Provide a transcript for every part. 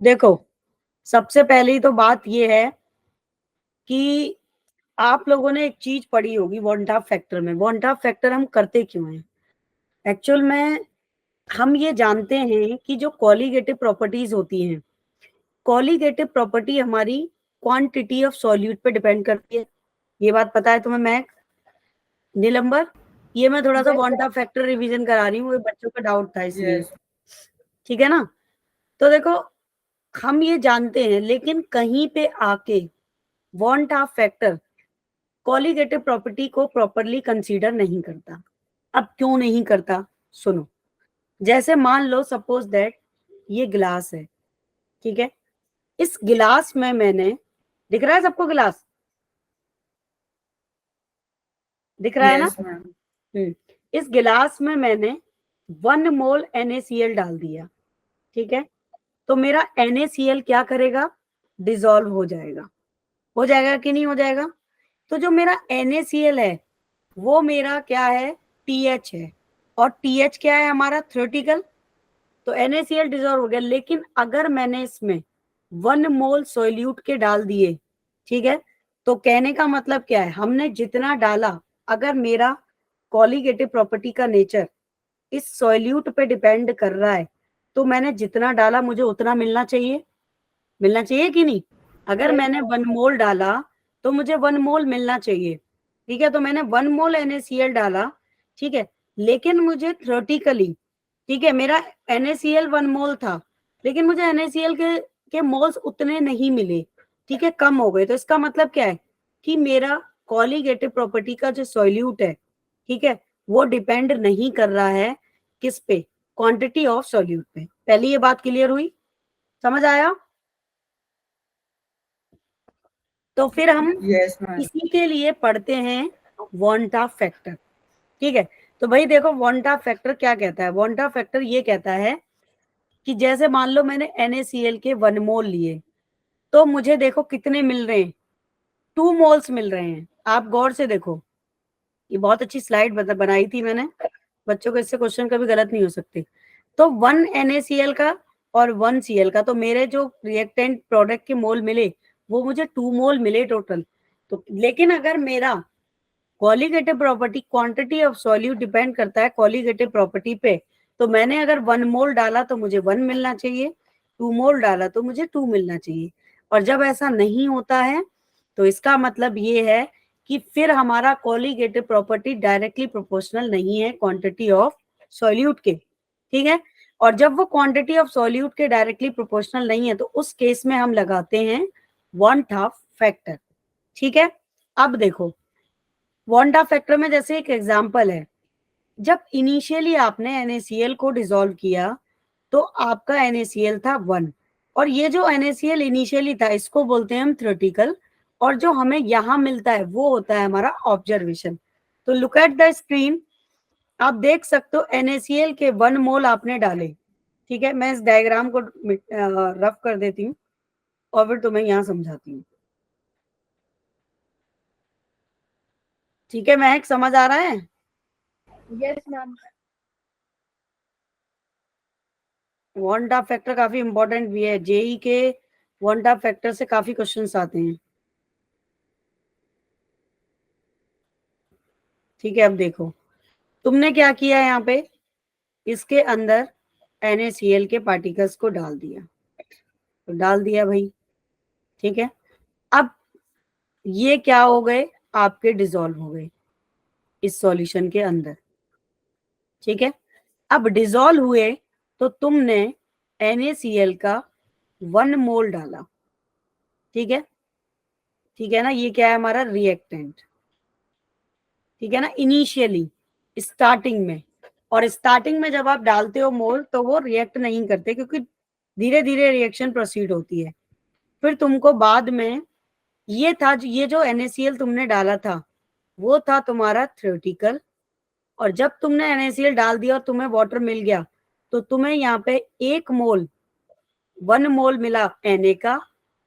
देखो, सबसे पहली तो बात ये है कि आप लोगों ने एक चीज पढ़ी होगी वॉन-टॉप फैक्टर में। वॉन-टॉप फैक्टर हम करते क्यों हैं? एक्चुअल में हम ये जानते हैं कि जो कोलिगेटिव प्रॉपर्टीज होती हैं, कोलिगेटिव प्रॉपर्टी हमारी क्वांटिटी ऑफ सॉल्यूट पे डिपेंड करती है। ये बात पता है तुम्हें महक, नीलंबर? ये मैं थोड़ा सा वॉन-टॉप फैक्टर रिवीजन करा रही हूँ, बच्चों का डाउट था इसलिए। ठीक है ना? तो देखो, हम ये जानते हैं, लेकिन कहीं पे आके वॉन-टॉप फैक्टर कोलिगेटिव प्रॉपर्टी को प्रॉपरली कंसीडर नहीं करता। अब क्यों नहीं करता? सुनो, जैसे मान लो सपोज दैट ये गिलास है, ठीक है? इस गिलास में मैंने, दिख रहा है सबको गिलास? दिख रहा है ना? Yes ma'am. इस गिलास में मैंने 1 मोल NaCl डाल दिया, ठीक है? तो मेरा NaCl क्या करेगा? डिसॉल्व हो जाएगा। हो जाएगा कि नहीं हो जाएगा? तो जो मेरा NaCl है, वो मेरा क्या है? TH है, और TH क्या है हमारा? थ्योरेटिकल। तो NaCl डिसॉल्व हो गया, लेकिन अगर मैंने इसमें 1 मोल सोल्यूट के डाल दिए, ठीक है? तो कहने का मतलब क्या है? हमने जितना डाला, अगर मेरा कोलिगेटिव प्रॉपर्टी का नेचर इस सोल्यूट पे डिपेंड कर रहा है, तो मैंने जितना डाला मुझे उतना मिलना चाहिए। मिलना चाहिए कि नहीं? अगर मैंने 1 मोल डाला तो मुझे 1 मोल मिलना चाहिए, ठीक है? तो मैंने 1 मोल NaCl डाला, ठीक है? लेकिन मुझे थ्योरेटिकली, ठीक है, मेरा NaCl 1 मोल था, लेकिन मुझे NaCl के मोल्स उतने नहीं मिले, ठीक है, कम हो गए। तो इसका मतलब क्या है कि मेरा कोलिगेटिव प्रॉपर्टी का जो सॉल्यूट है, ठीक है, वो डिपेंड नहीं कर रहा है किस पे? क्वांटिटी ऑफ सॉल्यूट पे। पहली ये बात क्लियर हुई? समझ आया? तो फिर हम यस मैम। इसी के लिए पढ़ते हैं वॉन-टॉप फैक्टर, ठीक है? तो भाई देखो, वॉन-टॉप फैक्टर क्या कहता है? वॉन-टॉप फैक्टर ये कहता है कि जैसे मान लो मैंने NaCl के 1 मोल लिए, तो मुझे देखो कितने मिल रहे हैं? 2 मोल्स मिल रहे हैं। आप गौर से देखो, ये बहुत अच्छी स्लाइड बनाई थी मैंने, बच्चों को इससे क्वेश्चन कभी गलत नहीं हो सकते। तो 1 NaCl का और 1 Cl का, तो मेरे जो रिएक्टेंट प्रोडक्ट के मोल मिले, वो मुझे 2 मोल मिले टोटल। तो लेकिन अगर मेरा colligative property, quantity of solute depend करता है कोलिगेटिव प्रॉपर्टी पे, तो मैंने अगर 1 मोल डाला तो मुझे 1 मिलना चाहिए, 2 मोल डाला तो मुझे 2 मिलना चाहिए। और जब ऐसा नहीं होता है, तो इसका मतलब ये है कि फिर हमारा कोलिगेटिव प्रॉपर्टी डायरेक्टली प्रोपोर्शनल नहीं है क्वांटिटी ऑफ सॉल्यूट के, ठीक है? और जब वो क्वांटिटी ऑफ सॉल्यूट के डायरेक्टली प्रोपोर्शनल नहीं है, तो उस केस में हम लगाते हैं वॉन-टॉप फैक्टर, ठीक है? अब देखो, वॉन-टॉप फैक्टर में जैसे एक एग्जांपल है, जब इनिशियली आपने NaCl को डिसॉल्व किया, तो आपका NaCl था 1, और ये जो NaCl इनिशियली था, इसको बोलते हैं हम थ्योरेटिकल, और जो हमें यहाँ मिलता है वो होता है हमारा ऑब्जर्वेशन। तो लुक एट द स्क्रीन, आप देख सकते हो NaCl के 1 मोल आपने डाले, ठीक है? मैं इस डायग्राम को रफ कर देती हूँ और फिर तुम्हें यहाँ समझाती हूँ, ठीक है? महक, समझ आ रहा है? Yes ma'am. वॉन-टॉप फैक्टर काफी इंपॉर्टेंट भी है, जेई के वॉन-टॉप फैक्टर से काफी क्वेश्चंस आते हैं, ठीक है? अब देखो, तुमने क्या किया यहाँ पे, इसके अंदर NaCl के पार्टिकल्स को डाल दिया, तो डाल दिया भाई, ठीक है? अब ये क्या हो गए? आपके डिसॉल्व हो गए इस सॉल्यूशन के अंदर, ठीक है? अब डिसॉल्व हुए तो तुमने NaCl का 1 मोल डाला, ठीक है? ठीक है ना? ये क्या है हमारा? रिएक्टेंट, ठीक है ना? इनिशियली, स्टार्टिंग में। और स्टार्टिंग में जब आप डालते हो मोल, तो वो रिएक्ट नहीं करते, क्योंकि धीरे धीरे रिएक्शन प्रोसीड होती है। फिर तुमको बाद में, ये था, ये जो NaCl तुमने डाला था, वो था तुम्हारा थ्योरेटिकल। और जब तुमने NaCl डाल दिया और तुम्हें वाटर मिल गया, तो तुम्हें यहाँ पे 1 मोल, 1 मोल मिला Na का,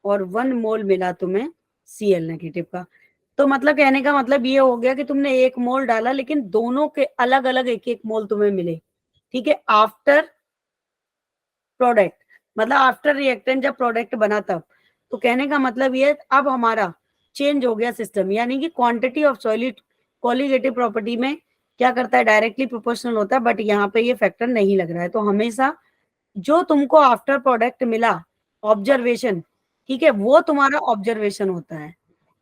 और 1 मोल मिला तुम्हें Cl नेगेटिव का। तो मतलब कहने का मतलब ये हो गया कि तुमने 1 मोल डाला, लेकिन दोनों के अलग अलग 1-1 मोल तुम्हें मिले, ठीक है, आफ्टर प्रोडक्ट। मतलब आफ्टर रिएक्टेंट जब प्रोडक्ट बना तब। तो कहने का मतलब ये अब हमारा चेंज हो गया सिस्टम, यानी कि quantity of solid colligative property में क्या करता है, डायरेक्टली प्रोपोर्शनल होता है, बट यहाँ पे ये फैक्टर नहीं लग रहा है। तो हमेशा जो तुमको आफ्टर प्रोडक्ट मिला ऑब्जर्वेशन, ठीक है, वो तुम्हारा ऑब्जर्वेशन होता है।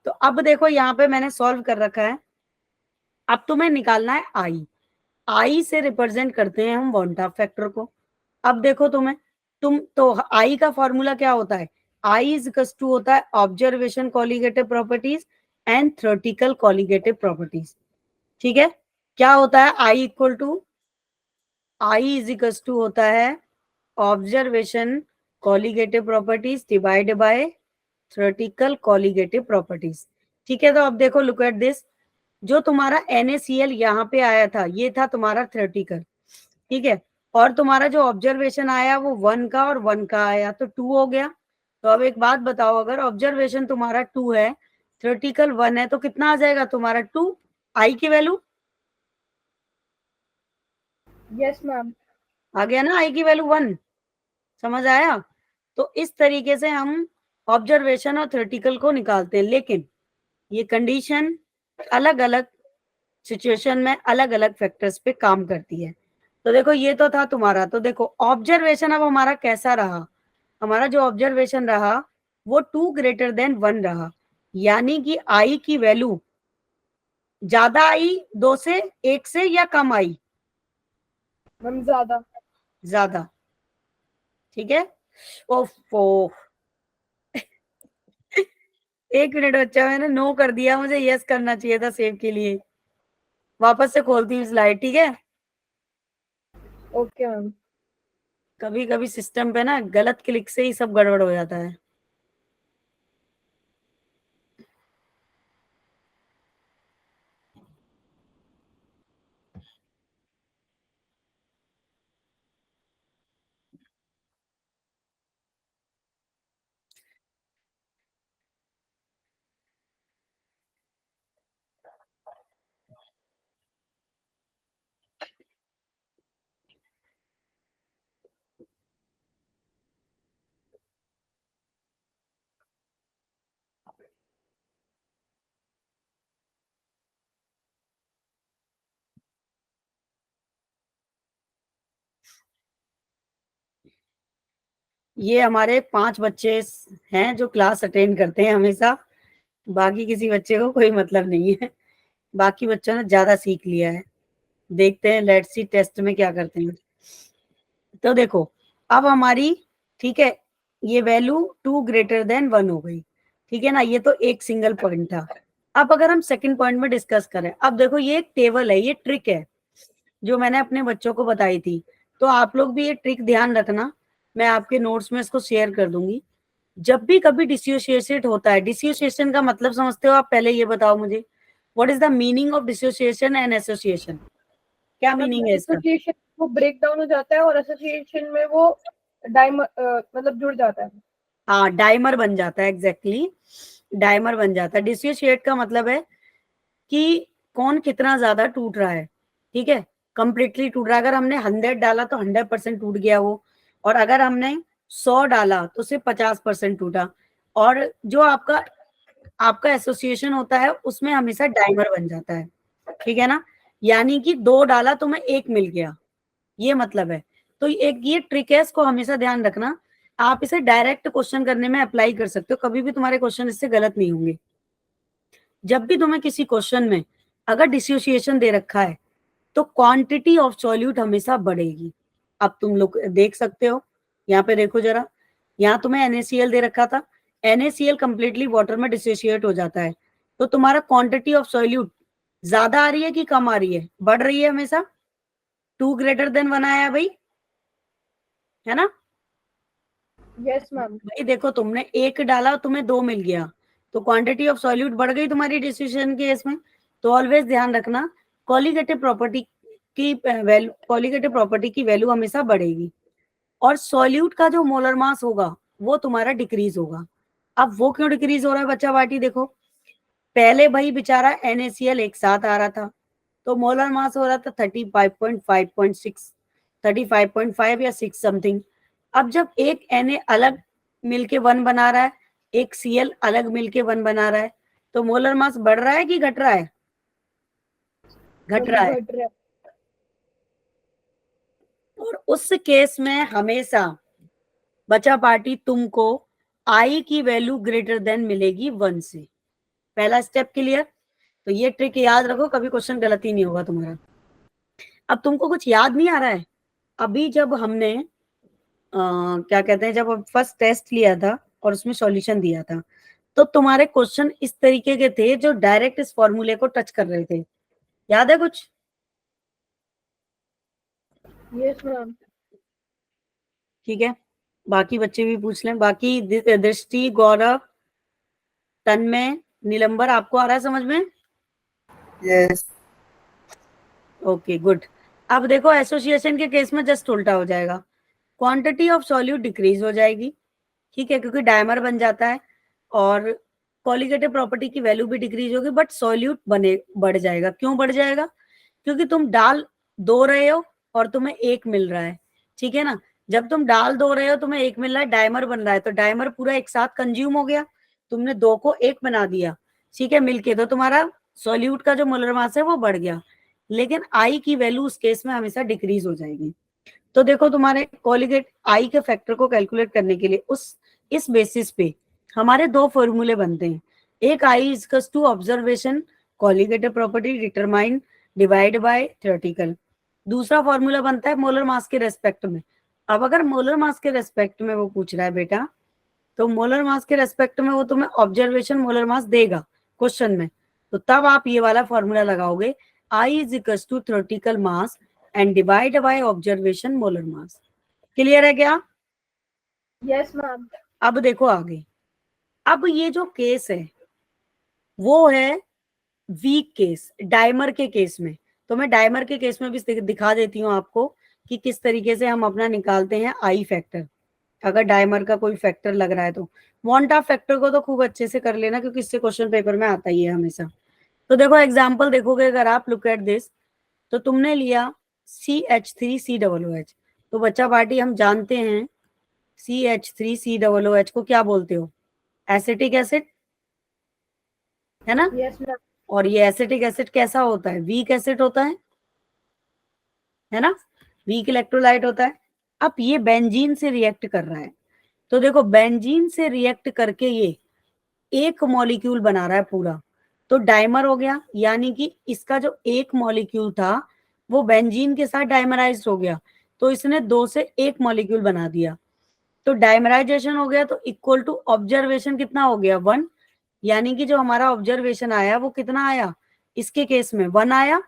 तो अब देखो यहाँ पे मैंने सॉल्व कर रखा है। अब तुम्हें निकालना है आई। आई से रिप्रेजेंट करते हैं हम वॉन्टा फैक्टर को। अब देखो तुम तो आई का फॉर्मूला क्या होता है, आई इज इक्वल टू होता है observation colligative properties and theoretical colligative properties. ठीक है, क्या होता है I equal to, I is equal to होता है observation colligative properties divide by theoretical colligative properties. ठीक है, तो अब देखो लुक एट दिस, जो तुम्हारा NaCl यहाँ पे आया था ये था तुम्हारा थ्योरेटिकल, ठीक है, और तुम्हारा जो ऑब्जर्वेशन आया वो 1 का और 1 का आया, तो 2 हो गया। तो अब एक बात बताओ, अगर ऑब्जर्वेशन तुम्हारा 2 है, थ्योरेटिकल 1 है, तो कितना आ जाएगा तुम्हारा 2, आई की वैल्यू Yes, ma'am. आ गया ना, आई की वैल्यू 1, समझ आया। तो इस तरीके से हम ऑब्जर्वेशन और थ्योरेटिकल को निकालते हैं, लेकिन ये कंडीशन अलग अलग सिचुएशन में अलग अलग फैक्टर्स पे काम करती है। तो देखो ये तो था तुम्हारा, तो देखो ऑब्जर्वेशन अब हमारा कैसा रहा, हमारा जो ऑब्जर्वेशन रहा वो 2 ग्रेटर देन 1 रहा, यानी कि आई की वैल्यू ज्यादा आई 2 से, 1 से, या कम आई, Ma'am, ज़्यादा। ज्यादा। ठीक है, ओफो 1 मिनट बच्चा, मैंने नो कर दिया, मुझे यस करना चाहिए था सेव के लिए। वापस से खोलती हूँ स्लाइड, ठीक है। Okay, ma'am. कभी कभी सिस्टम पे ना गलत क्लिक से ही सब गड़बड़ हो जाता है। ये हमारे 5 बच्चे हैं जो क्लास अटेंड करते हैं हमेशा, बाकी किसी बच्चे को कोई मतलब नहीं है। बाकी बच्चों ने ज्यादा सीख लिया है। देखते हैं लेट्स सी टेस्ट में क्या करते हैं। तो देखो अब हमारी, ठीक है, ये वैल्यू 2 ग्रेटर देन 1 हो गई, ठीक है ना, ये तो एक सिंगल पॉइंट था। अब अगर हम सेकंड पॉइंट में डिस्कस करें, अब देखो ये एक टेबल है, ये ट्रिक है जो मैंने अपने बच्चों को बताई थी, तो आप लोग भी ये ट्रिक ध्यान रखना, मैं आपके नोट्स में इसको शेयर कर दूंगी। जब भी कभी डिसोसिएशन होता है, डिसोसिएशन का मतलब समझते हो आप, पहले ये बताओ मुझे, what is the meaning of dissociation and association, क्या मीनिंग है इसका। एसोसिएशन वो ब्रेक डाउन हो जाता है और एसोसिएशन में वो डाइमर मतलब जुड़ जाता है। हाँ, डाइमर बन जाता है, एग्जैक्टली डाइमर बन जाता है। डिसोसिएट का मतलब है कि कौन कितना ज्यादा टूट रहा है, ठीक है, कंप्लीटली टूट रहा है। अगर हमने 100 डाला तो 100% टूट गया वो, और अगर हमने 100 डाला तो सिर्फ 50% टूटा। और जो आपका आपका एसोसिएशन होता है उसमें हमेशा डाइमर बन जाता है, ठीक है ना, यानी कि 2 डाला तो मैं 1 मिल गया, ये मतलब है। तो एक ये ट्रिक है, इसको हमेशा ध्यान रखना। आप इसे डायरेक्ट क्वेश्चन करने में अप्लाई कर सकते हो, कभी भी तुम्हारे क्वेश्चन इससे गलत नहीं होंगे। जब भी तुम्हें किसी क्वेश्चन में अगर डिसोसिएशन दे रखा है तो क्वांटिटी ऑफ सॉल्यूट हमेशा बढ़ेगी। अब तुम लोग देख सकते हो, यहाँ पे देखो जरा, यहाँ तुम्हें NaCl दे रखा था, NaCl कंप्लीटली वाटर में डिसोसिएट हो जाता है, तो तुम्हारा क्वांटिटी ऑफ सॉल्यूट ज्यादा आ रही है कि कम आ रही है, बढ़ रही है हमेशा, 2 ग्रेटर देन 1 आया भाई, है ना। Yes ma'am. भाई देखो तुमने 1 डाला तुम्हें 2 मिल गया, तो क्वांटिटी ऑफ सॉल्यूट बढ़ गई तुम्हारी डिस्ट्रीब्यूशन के इसमें। तो ऑलवेज ध्यान रखना, कॉलिगेटिव प्रॉपर्टी की वैल्यू, कॉलिगेटिव प्रॉपर्टी की वैल्यू हमेशा बढ़ेगी, और सॉल्यूट का जो मोलर मास होगा वो तुम्हारा डिक्रीज होगा। अब वो क्यों डिक्रीज हो रहा है बच्चा बाटी, देखो पहले भाई बेचारा NaCl एक साथ आ रहा था, तो मोलर मास हो रहा था 35.5.6, 35.5 या 6 समथिंग, अब जब एक Na अलग मिलके 1 बना रहा है, एक Cl अलग मिलके 1 बना रहा है, तो मोलर मास बढ़ रहा है कि घट रहा है? घट रहा है। घट रहा है। और उस केस में हमेशा बचा पार्टी तुमको I की वैल्यू ग्रेटर देन मिलेगी 1 से। पहला स्टेप क्लियर? तो ये ट्रिक याद रखो, कभी क्वेश्चन गलत ही नहीं होगा तुम्हारा। अब तुमको कुछ याद नहीं आ रहा है? अभी जब हमने क्या कहते हैं, जब फर्स्ट टेस्ट लिया था और उसमें सॉल्यूशन दिया था, तो तुम्हारे क्वेश्चन इस तरीके के थे जो डायरेक्ट इस फॉर्मूले को टच कर रहे थे। याद है कुछ? Yes ma'am. ठीक है, बाकी बच्चे भी पूछ लें। बाकी दृष्टि, गौरव, तन्मय, नीलंबर, आपको आ रहा है समझ में? यस। Okay good. अब देखो एसोसिएशन के केस में जस्ट उल्टा हो जाएगा, क्वांटिटी ऑफ सॉल्यूट डिक्रीज हो जाएगी, ठीक है, क्योंकि डायमर बन जाता है और कॉलिगेटिव प्रॉपर्टी की वैल्यू भी डिक्रीज होगी, बट सॉल्यूट बने बढ़ जाएगा। क्यों बढ़ जाएगा? क्योंकि तुम डाल दो रहे हो और तुम्हें एक मिल रहा है, ठीक है ना। जब तुम डाल दो रहे हो तुम्हें एक मिल रहा है, डायमर बन रहा है, तो डायमर पूरा एक साथ कंज्यूम हो गया, तुमने दो को एक बना दिया, ठीक है, मिलके, तो तुम्हारा सॉल्यूट का जो मोलर मास है वो बढ़ गया। लेकिन आई की वैल्यू उस केस में हमेशा डिक्रीज हो जाएगी। तो देखो तुम्हारे कॉलिगेट आई के फैक्टर को कैलकुलेट करने के लिए उस इस बेसिस पे हमारे दो फॉर्मूले बनते हैं। एक आई इजकस to observation colligative property determine divide by theoretical. दूसरा फॉर्मूला बनता है मोलर मास के रेस्पेक्ट में। अब अगर मोलर मास के रेस्पेक्ट में वो पूछ रहा है बेटा, तो मोलर मास के रेस्पेक्ट में वो तुम्हें ऑब्जर्वेशन मोलर मास देगा क्वेश्चन में, तो तब आप ये वाला फॉर्मूला लगाओगे, I is equal to theoretical mass and divide by observation molar mass. Clear है क्या? Yes ma'am. अब देखो आगे, अब ये जो केस है वो है वीक केस, डायमर के केस में। तो मैं डायमर के केस में भी दिखा देती हूँ आपको कि किस तरीके से हम अपना निकालते हैं आई फैक्टर, अगर डायमर का कोई फैक्टर लग रहा है तो। वांट ऑफ फैक्टर को तो खूब अच्छे से कर लेना, क्योंकि इससे क्वेश्चन पेपर में आता ही है हमेशा। तो देखो एग्जाम्पल देखोगे अगर आप, लुक एट दिस, तो तुमने लिया CH3COOH, तो बच्चा पार्टी हम जानते हैं CH3COOH को क्या बोलते हो? एसिटिक एसिड, है ना। Yes ma'am. और ये एसिटिक एसिड कैसा होता है? वीक एसिड होता है ना, वीक इलेक्ट्रोलाइट होता है। अब ये बेंजीन से रिएक्ट कर रहा है, तो देखो बेंजीन से रिएक्ट करके ये एक मॉलिक्यूल बना रहा है पूरा, तो डाइमर हो गया, यानी कि इसका जो एक मॉलिक्यूल था वो बेंजीन के साथ डाइमराइज हो गया, तो इसने दो से एक मॉलिक्यूल बना दिया, तो डाइमराइजेशन हो गया, तो इक्वल टू ऑब्जर्वेशन कितना हो गया? 1। यानी कि जो हमारा ऑब्जर्वेशन आया वो कितना आया? इसके केस में 1 आया।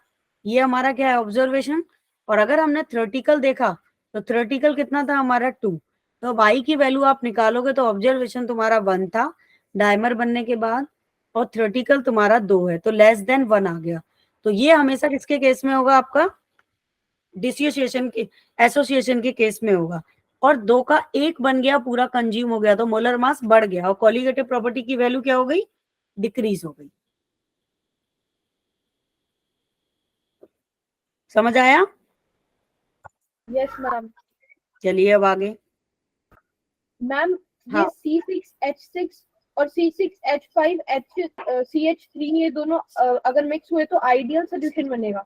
ये हमारा क्या है? ऑब्जर्वेशन। और अगर हमने थ्योरेटिकल देखा तो थ्योरेटिकल कितना था हमारा? 2। तो अब आई की वैल्यू आप निकालोगे तो ऑब्जर्वेशन तुम्हारा 1 था डायमर बनने के बाद, और थ्योरेटिकल तुम्हारा 2 है, तो लेस देन 1 आ गया। तो ये हमेशा किसके केस में होगा? आपका डिसोसिएशन के, एसोसिएशन के केस में होगा। और दो का एक बन गया, पूरा कंज्यूम हो गया, तो मोलर मास बढ़ गया, और कॉलिगेटिव प्रॉपर्टी की वैल्यू क्या हो गई? डिक्रीज हो गई। समझ आया? Yes ma'am. चलिए अब आगे। मैम हाँ, ये C6H6 और C6H5CH3 ये दोनों अगर मिक्स हुए तो आइडियल सोल्यूशन बनेगा।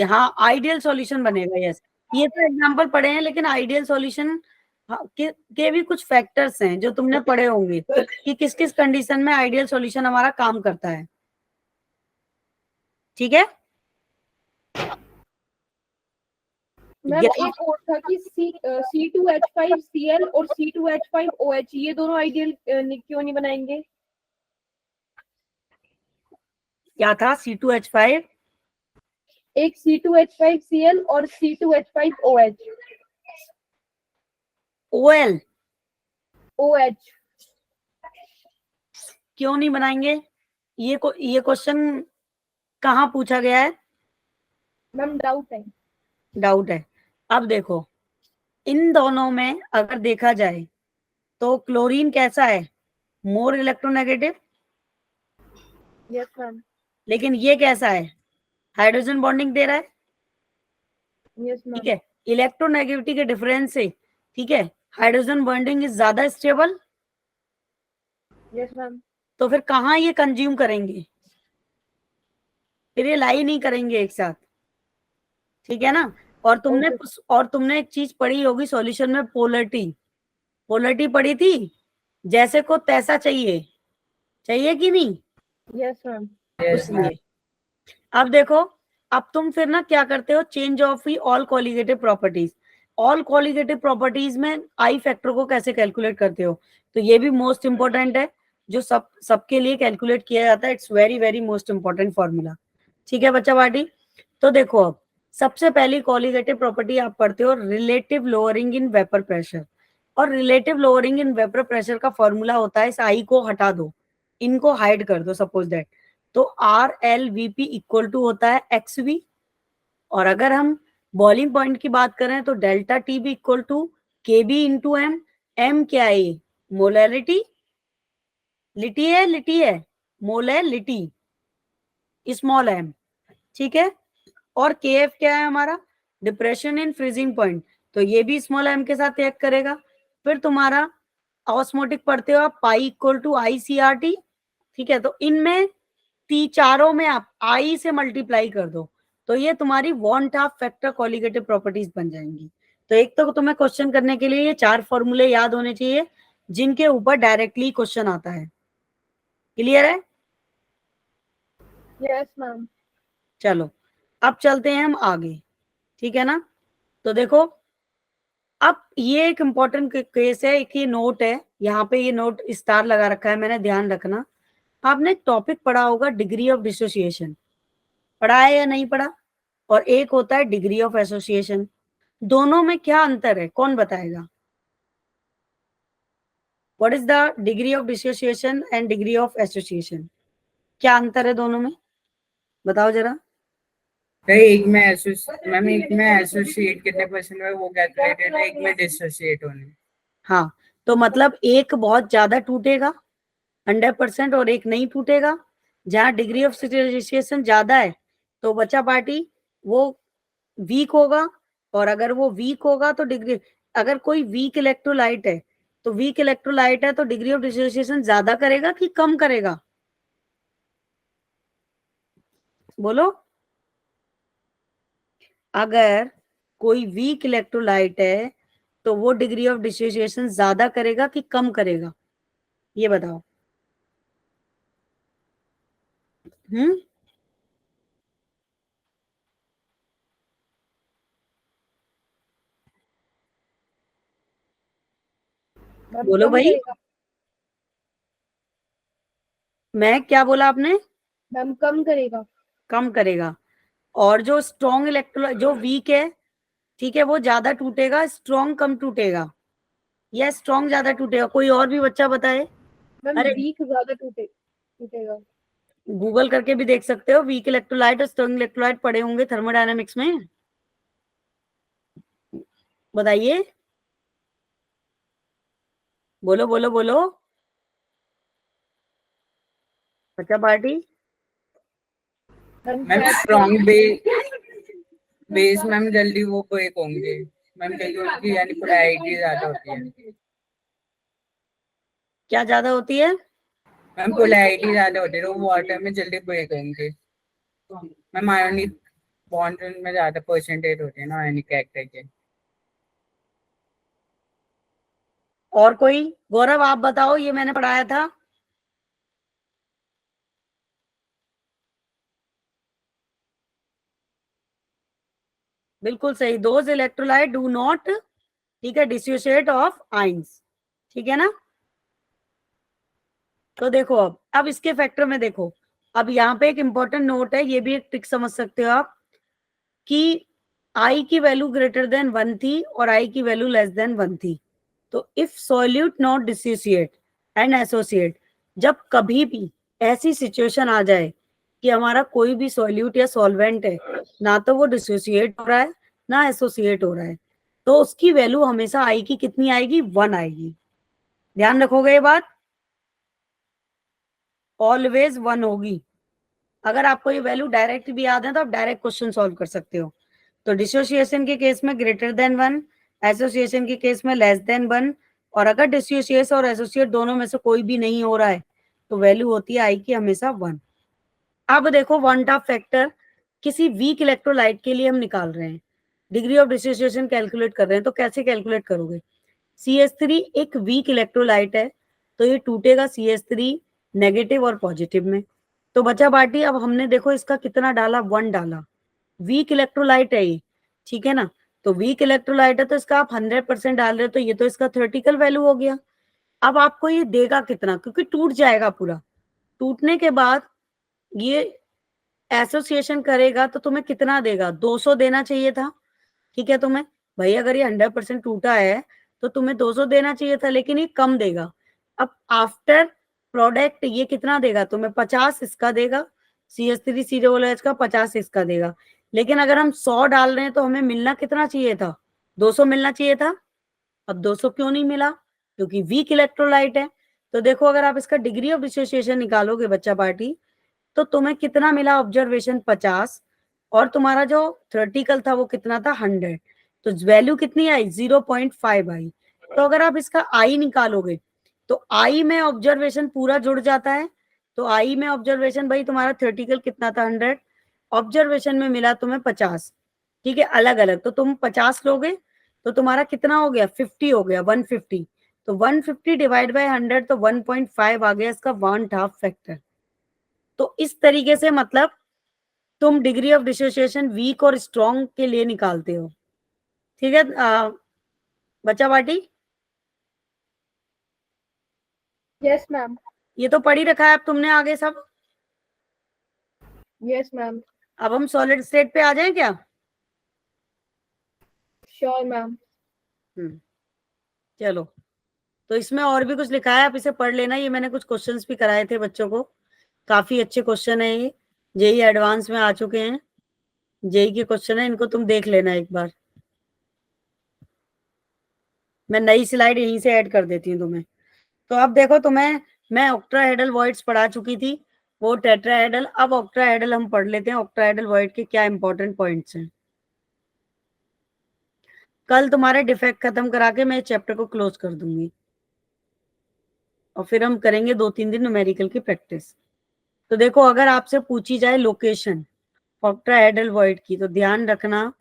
हाँ आइडियल सॉल्यूशन बनेगा, यस। ये तो एग्जांपल पढ़े हैं, लेकिन आइडियल सॉल्यूशन के भी कुछ फैक्टर्स हैं जो तुमने पढ़े होंगे कि किस किस कंडीशन में आइडियल सॉल्यूशन हमारा काम करता है, ठीक है। मैम एक और था कि C2H5Cl और C2H5OH ये दोनों आइडियल क्यों नहीं बनाएंगे? क्या था? C2H5 एक C2H5Cl और C2H5OH। OL OH क्यों नहीं बनाएंगे? ये क्वेश्चन कहाँ पूछा गया है? मैम डाउट है। डाउट है। अब देखो इन दोनों में अगर देखा जाए तो क्लोरीन कैसा है? More electronegative. Yes ma'am. लेकिन ये कैसा है? हाइड्रोजन बॉन्डिंग दे रहा है, यस ठीक मैम। है। इलेक्ट्रोनेगेटिविटी के डिफरेंस से ठीक है, हाइड्रोजन बॉन्डिंग इज ज्यादा स्टेबल, यस मैम। तो फिर कहाँ ये कंज्यूम करेंगे, फिर ये लाई नहीं करेंगे एक साथ, ठीक है ना। और तुमने एक चीज पढ़ी होगी सॉल्यूशन में, पोलरिटी, पोलरिटी पढ़ी थी, जैसे को तैसा चाहिए, चाहिए कि नहीं, यस मैम। Yes, ma'am. उसलिए अब देखो, अब तुम फिर ना क्या करते हो, change of he all colligative properties, all colligative properties में आई फैक्टर को कैसे कैलकुलेट करते हो, तो ये भी मोस्ट इंपॉर्टेंट है, जो सबके लिए कैलकुलेट किया जाता है, it's very very most important formula, ठीक है बच्चा पार्टी। तो देखो अब सबसे पहली कोलिगेटिव प्रॉपर्टी आप पढ़ते हो relative lowering in vapour pressure, और relative lowering in vapour pressure का फॉर्मूला होता है, इस आई को हटा दो, इनको हाइड कर दो सपोज दैट, तो R L VP equal to होता है एक्स वी, और अगर हम बॉइलिंग पॉइंट की बात करें तो delta T B equal to K B into M, M क्या है, मोलैरिटी, लिटी है मोलैलिटी, स्मॉल एम, ठीक है, और के एफ क्या है हमारा, डिप्रेशन इन फ्रीजिंग पॉइंट, तो ये भी स्मॉल एम के साथ एक करेगा। फिर तुम्हारा ऑस्मोटिक पढ़ते हो आप, pi equal to I C R T, ठीक है, तो इनमें चारों में आप आई से मल्टीप्लाई कर दो, तो ये तुम्हारी van't Hoff factor colligative properties बन जाएंगी। तो एक तो तुम्हें क्वेश्चन करने के लिए ये 4 फॉर्मूले याद होने चाहिए, जिनके ऊपर डायरेक्टली क्वेश्चन आता है, क्लियर है। Yes ma'am. चलो अब चलते हैं हम आगे, ठीक है ना। तो देखो अब ये एक इंपॉर्टेंट केस है, एक ये नोट है, यहाँ पे ये नोट स्टार लगा रखा है मैंने, ध्यान रखना। आपने एक टॉपिक पढ़ा होगा डिग्री ऑफ डिसोसिएशन, पढ़ा है या नहीं पढ़ा, और एक होता है डिग्री ऑफ एसोसिएशन, दोनों में क्या अंतर है, कौन बताएगा, what is the degree of dissociation and degree of association, क्या अंतर है दोनों में, बताओ जरा। मैम एक में एसोसिएट कितने परसेंट है वो कैलकुलेटेड है, एक में डिसोसिएट होने। हाँ, तो मतलब एक बहुत ज्यादा टूटेगा 100% और एक नहीं टूटेगा, जहां डिग्री ऑफ डिसोसिएशन ज्यादा है तो बच्चा पार्टी वो वीक होगा, और अगर वो वीक होगा तो डिग्री, अगर कोई वीक इलेक्ट्रोलाइट है तो वीक इलेक्ट्रोलाइट है तो डिग्री ऑफ डिसोसिएशन ज्यादा करेगा कि कम करेगा, बोलो। अगर कोई वीक इलेक्ट्रोलाइट है तो वो डिग्री ऑफ डिसोसिएशन ज्यादा करेगा कि कम करेगा, ये बताओ। हम्म, मैम बोलो कम भाई, करेगा। मैं क्या बोला आपने, मैम कम करेगा। कम करेगा, और जो स्ट्रॉन्ग इलेक्ट्रोलाइट जो वीक है, ठीक है, वो ज्यादा टूटेगा, स्ट्रॉन्ग कम टूटेगा, या स्ट्रॉन्ग ज्यादा टूटेगा, कोई और भी बच्चा बताए। मैम अरे वीक ज्यादा टूटेगा। गूगल करके भी देख सकते हो, वीक इलेक्ट्रोलाइट और स्ट्रॉन्ग इलेक्ट्रोलाइट पढ़े होंगे थर्मोडायनामिक्स में, बताइए, बोलो बोलो बोलो बच्चा party. Ma'am strong base ma'am जल्दी वो ब्रेक होंगे मैम, क्योंकि उनकी यानी पोलैरिटी ज्यादा होती है। क्या ज्यादा होती है, मैम पोलैरिटी ज्यादा होती है तो वाटर में जल्दी ब्रेक होंगे मैम, आयोनिक बॉन्ड में ज्यादा परसेंटेज होते हैं ना आयोनिक कैरेक्टर के। और कोई, गौरव आप बताओ, ये मैंने पढ़ाया था। बिल्कुल सही, दोज इलेक्ट्रोलाइट डू नॉट, ठीक है, डिसोसिएट ऑफ आइंस, ठीक है ना। तो देखो अब इसके फैक्टर में देखो, अब यहाँ पे एक इंपॉर्टेंट नोट है, ये भी एक ट्रिक समझ सकते हो आप, कि आई की वैल्यू ग्रेटर देन 1 थी और आई की वैल्यू लेस देन 1 थी, तो if solute not dissociate and associate, जब कभी भी ऐसी सिचुएशन आ जाए कि हमारा कोई भी सॉल्यूट या सॉल्वेंट है, ना तो वो डिसोसिएट हो रहा है ना एसोसिएट हो रहा है, तो उसकी वैल्यू हमेशा आई की कितनी आएगी, 1 आएगी, ध्यान रखोगे ये बात, ऑलवेज 1 होगी। अगर आपको ये वैल्यू डायरेक्ट भी याद है तो आप डायरेक्ट क्वेश्चन सॉल्व कर सकते हो। तो डिसोसिएशन के केस में ग्रेटर देन 1, एसोसिएशन के केस में लेस देन 1, और अगर डिसोसिएट और एसोसिएट दोनों में से कोई भी नहीं हो रहा है तो वैल्यू होती है आई की हमेशा 1। अब देखो वन ऑफ फैक्टर किसी वीक इलेक्ट्रोलाइट के लिए हम निकाल रहे हैं, डिग्री ऑफ डिसोसिएशन कैलकुलेट कर रहे हैं, तो कैसे कैलकुलेट करोगे? CH3 एक वीक इलेक्ट्रोलाइट है, तो ये टूटेगा CH3 नेगेटिव और पॉजिटिव में। तो बचा बाटी, अब हमने देखो इसका कितना डाला, 1 डाला, वीक इलेक्ट्रोलाइट है ये, ठीक है ना। तो वीक इलेक्ट्रोलाइट है तो इसका आप 100% डाल रहे हो, तो ये तो इसका थ्योरेटिकल वैल्यू हो गया। अब आपको ये देगा कितना, क्योंकि टूट जाएगा पूरा, टूटने के बाद ये एसोसिएशन करेगा तो तुम्हें कितना देगा, 200 देना चाहिए था, ठीक है तुम्हें, भाई अगर ये 100% टूटा है तो तुम्हें 200 देना चाहिए था, लेकिन ये कम देगा। अब आफ्टर प्रोडक्ट ये कितना देगा तुम्हें, 50 इसका देगा, CH3COOH का 50 इसका देगा। लेकिन अगर हम 100 डाल रहे हैं तो हमें मिलना कितना चाहिए था, 200 मिलना चाहिए था। अब 200 क्यों नहीं मिला, क्योंकि वीक इलेक्ट्रोलाइट है। तो देखो अगर आप इसका डिग्री ऑफ डिसोसिएशन निकालोगे बच्चा पार्टी, तो तुम्हें कितना मिला, ऑब्जर्वेशन 50, और तुम्हारा जो थ्योरेटिकल था वो कितना था, 100। तो वैल्यू कितनी आई, 0.5 आई। तो अगर आप इसका आई निकालोगे तो आई में ऑब्जर्वेशन पूरा जुड़ जाता है। तो आई में ऑब्जर्वेशन, भाई तुम्हारा थ्योरेटिकल कितना था, 100, ऑब्जर्वेशन में मिला तुम्हें 50, ठीक है, अलग अलग। तो तुम 50 लोगे तो तुम्हारा कितना हो गया, 50 हो गया, 150। तो 150 डिवाइड बाय 100, तो 1.5 आ गया इसका वन हाफ फैक्टर। तो इस तरीके से मतलब तुम डिग्री ऑफ डिसोसिएशन वीक और स्ट्रॉन्ग के लिए निकालते हो, ठीक है बच्चा पार्टी। Yes ma'am. ये तो पढ़ी रखा है अब तुमने आगे सब। Yes ma'am. अब हम सॉलिड स्टेट पे आ जाएं क्या? Sure ma'am. चलो, तो इसमें और भी कुछ लिखा है, आप इसे पढ़ लेना। ये मैंने कुछ क्वेश्चंस भी कराए थे बच्चों को, काफी अच्छे क्वेश्चन है ये, जेई एडवांस में आ चुके हैं, जेई के क्वेश्चन है, इनको तुम देख लेना एक बार। मैं नई स्लाइड यहीं से ऐड कर देती हूँ तुम्हें। तो अब देखो तुम्हें मैं ऑक्ट्राहेड्रल वॉइड्स पढ़ा चुकी थी, वो टेट्राहेड्रल। अब ऑक्ट्राहेड्रल हम पढ़ लेते हैं, ऑक्ट्राहेड्रल वॉइड के क्या इंपॉर्टेंट पॉइंट्स हैं। कल तुम्हारे डिफेक्ट खत्म करा के मैं चैप्टर को क्लोज कर दूंगी, और फिर हम करेंगे 2-3 दिन न्यूमेरिकल की प्रैक्टिस। तो देखो अगर आपसे पूछी जाए लोकेशन ऑक्ट्राहेड्रल वॉइड की, तो ध्यान रखना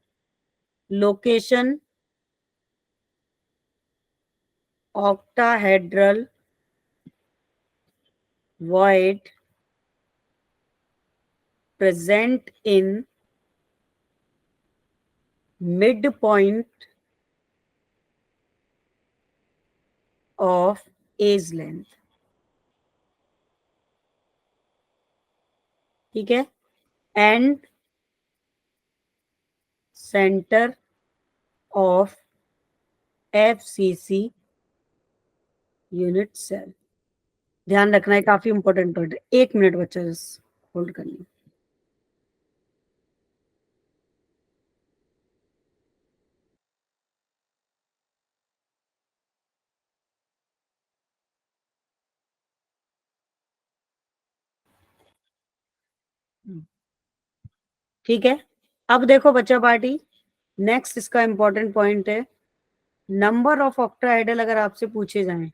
location octahedral void present in midpoint of edge length, ठीक है, and centre of FCC unit cell. ध्यान रखना है, काफी इंपॉर्टेंट पॉइंट है। 1 मिनट बच्चा होल्ड करनी। ठीक है, अब देखो बच्चा पार्टी, नेक्स्ट इसका इंपॉर्टेंट पॉइंट है नंबर ऑफ ऑक्टाहेड्रल। अगर आपसे पूछे जाएं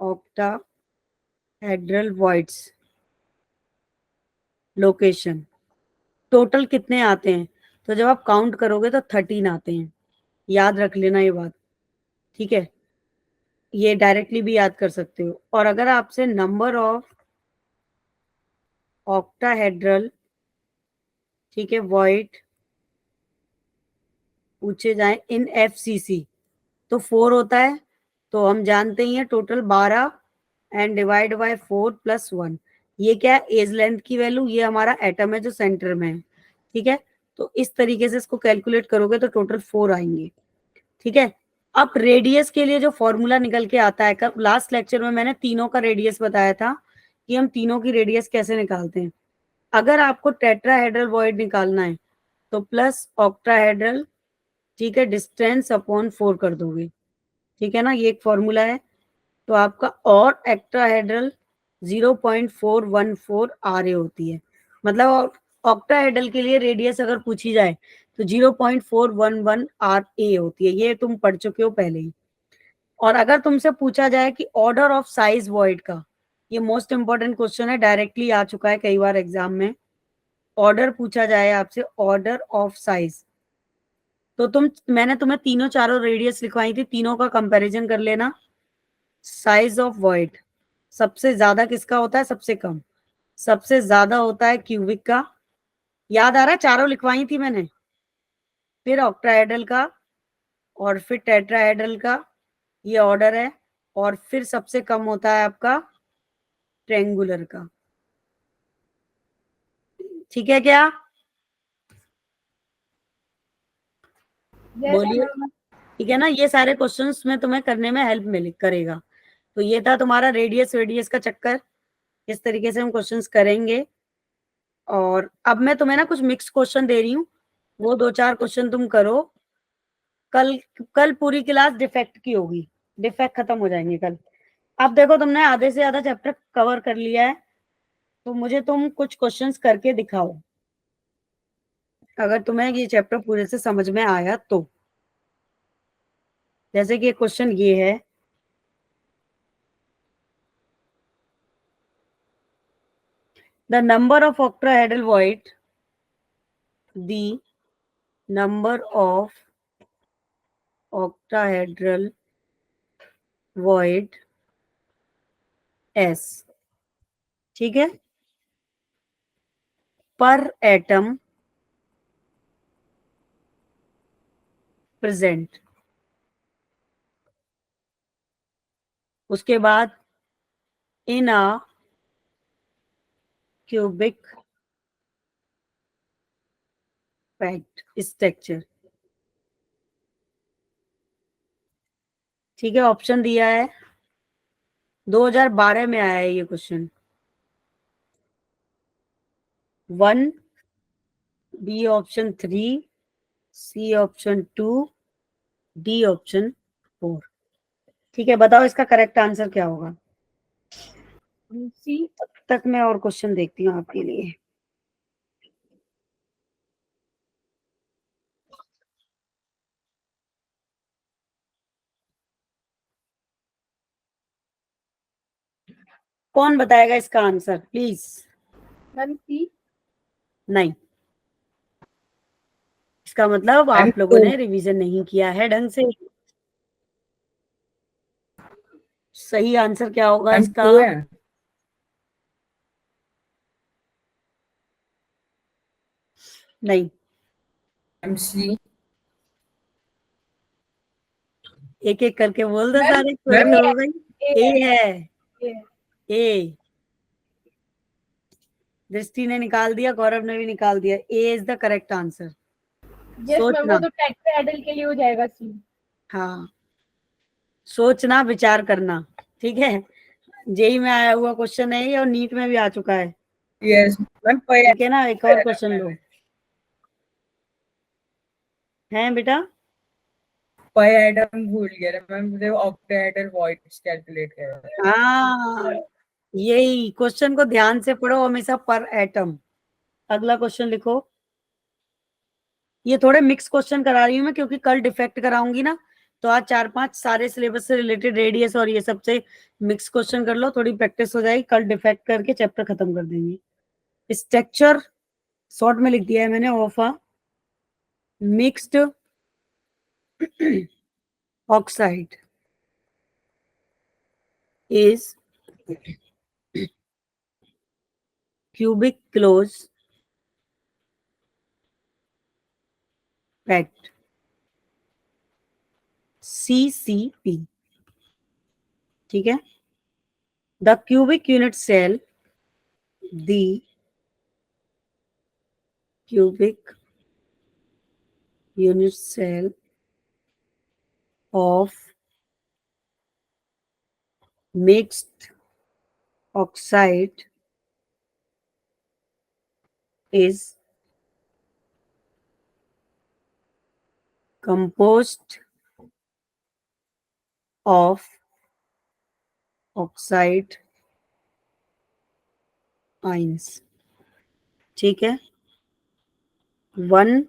ऑक्टाहेड्रल वॉइड्स लोकेशन टोटल कितने आते हैं, तो जब आप काउंट करोगे तो 13 आते हैं, याद रख लेना ये बात, ठीक है, ये डायरेक्टली भी याद कर सकते हो। और अगर आपसे नंबर ऑफ ऑक्टाहेड्रल, ठीक है, वॉइड पूछे जाए इन FCC, तो 4 होता है। तो हम जानते ही हैं total 12 and divide bye 4 plus 1, ये क्या है, एज लेंथ की वैल्यू, ये हमारा एटम है जो सेंटर में है, ठीक है। तो इस तरीके से इसको कैलकुलेट करोगे तो टोटल 4 आएंगे, ठीक है। अब रेडियस के लिए जो फॉर्मूला निकल के आता है, कब लास्ट लेक्चर में मैंने तीनों का रेडियस बताया था कि हम तीनों की रेडियस कैसे निकालते हैं। अगर आपको टेट्राहेड्रल वॉइड निकालना है तो प्लस ऑक्टाहेड्रल, ठीक है, डिस्टेंस अपॉन 4 कर दोगे, ठीक है ना, ये एक फॉर्मूला है। तो आपका और एक्ट्राहेड्रल 0.414 आ रही होती है। मतलब ऑक्टाहेड्रल के लिए रेडियस अगर पूछी जाए तो 0.411 RA होती है, ये तुम पढ़ चुके हो पहले ही। और अगर तुमसे पूछा जाए कि ऑर्डर ऑफ साइज वॉइड का, ये मोस्ट इंपॉर्टेंट क्वेश्चन है, डायरेक्टली आ चुका है कई बार एग्जाम में। ऑर्डर पूछा जाए आपसे, ऑर्डर ऑफ साइज, तो मैंने तुम्हें तीनों चारों रेडियस लिखवाई थी, तीनों का कंपैरिजन कर लेना। साइज ऑफ वॉइड सबसे ज्यादा किसका होता है, सबसे कम? सबसे ज्यादा होता है क्यूबिक का। याद आ रहा है, चारों लिखवाई थी मैंने। फिर ऑक्टाहेड्रल का, और फिर टेट्राहेड्रल का, ये ऑर्डर है। और फिर सबसे कम होता है आपका ट्रेंगुलर का। ठीक है क्या? Yes, बोलिए। ma'am. ठीक है ना, ये सारे क्वेश्चंस में तुम्हें करने में हेल्प मिल करेगा। तो ये था तुम्हारा रेडियस रेडियस का चक्कर, इस तरीके से हम क्वेश्चंस करेंगे। और अब मैं तुम्हें ना कुछ मिक्स क्वेश्चन दे रही हूँ, वो 2-4 क्वेश्चन तुम करो। कल कल पूरी क्लास डिफेक्ट की होगी, डिफेक्ट खत्म हो जाएंगे कल। अब देखो, तुमने आधे से ज्यादा चैप्टर कवर कर लिया है, तो मुझे तुम कुछ क्वेश्चंस करके दिखाओ, अगर तुम्हें ये चैप्टर पूरे से समझ में आया तो। जैसे कि क्वेश्चन ये है, the number of octahedral void, the number of octahedral void S, ठीक है, पर एटम प्रेजेंट। उसके बाद इन अ क्यूबिक पैक्ड स्ट्रक्चर। ठीक है, ऑप्शन दिया है, 2012 में आया है ये question. 1, B option 3, C option 2, D option 4। ठीक है, बताओ इसका करेक्ट आंसर क्या होगा। C. तब तक मैं और क्वेश्चन देखती हूँ आपके लिए। कौन बताएगा इसका आंसर प्लीज? Ma'am, C. नहीं, इसका मतलब मैम आप लोगों 2। ने रिवीजन नहीं किया है ढंग से। सही आंसर क्या होगा मैम इसका? 2 है। नहीं, मैम सी। एक एक करके बोल दो मैम सारे, कोई मैम तो A हो गई। है, ए है, A है। ए। दृष्टि ने निकाल दिया, गौरव ने भी निकाल दिया, A is the correct answer. Yes ma'am, वो सोचना, तो टेट्राहेड्रल के लिए हो जाएगा C। हाँ, सोचना विचार करना। ठीक है, जेई में आया हुआ क्वेश्चन है ये, और नीट में भी आ चुका है। यस मैम पर ठीक है ना, एक और क्वेश्चन लो। हैं बेटा? पर एटम भूल गया मैम, मुझे ऑक्टाहेड्रल वॉइड्स कैलकुलेट कर। हाँ, यही क्वेश्चन को ध्यान से पढ़ो हमेशा, पर एटम। अगला क्वेश्चन लिखो। ये थोड़े मिक्स क्वेश्चन करा रही हूँ मैं, क्योंकि कल डिफेक्ट कराऊंगी ना, तो आज 4-5 सारे सिलेबस से रिलेटेड रेडियस और ये सबसे मिक्स क्वेश्चन कर लो, थोड़ी प्रैक्टिस हो जाएगी, कल डिफेक्ट करके चैप्टर खत्म कर देंगे। स्ट्रक्चर शॉर्ट में लिख दिया है मैंने, of a mixed oxide is cubic close packed, CCP। ठीक है, the cubic unit cell, the cubic unit cell of mixed oxide is composed of oxide ions। ठीक है, 1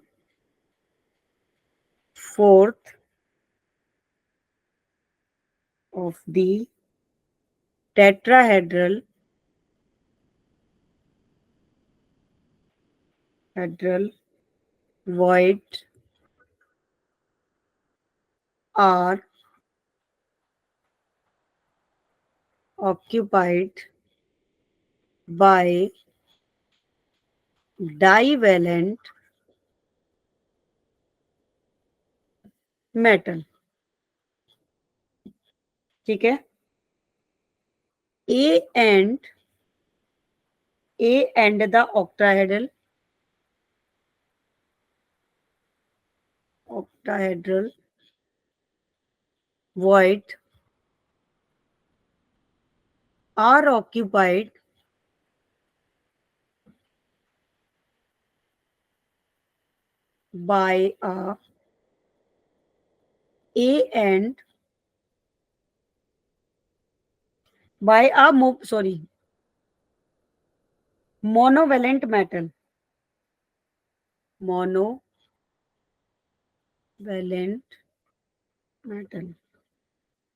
fourth of the tetrahedral void are occupied by divalent metal. ठीक है. A and the octahedral void are occupied by a and by a monovalent metal.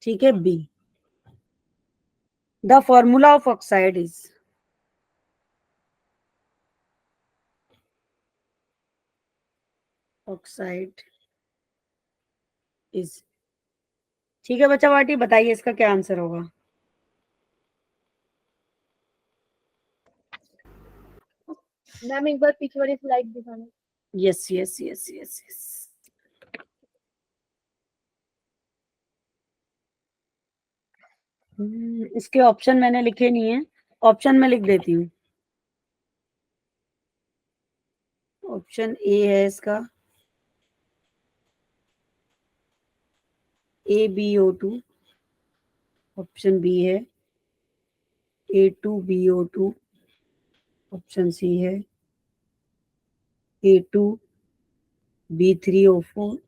ठीक है. B. The formula of oxide is ठीक है बच्चा party, बताइए इसका क्या आंसर होगा. मैम एक बार पीछे वाली स्लाइड दिखाना. यस. इसके ऑप्शन मैंने लिखे नहीं है, ऑप्शन में लिख देती हूँ. ऑप्शन ए है इसका AbO2. ऑप्शन बी है A2BO2. ऑप्शन सी है A2B3O4.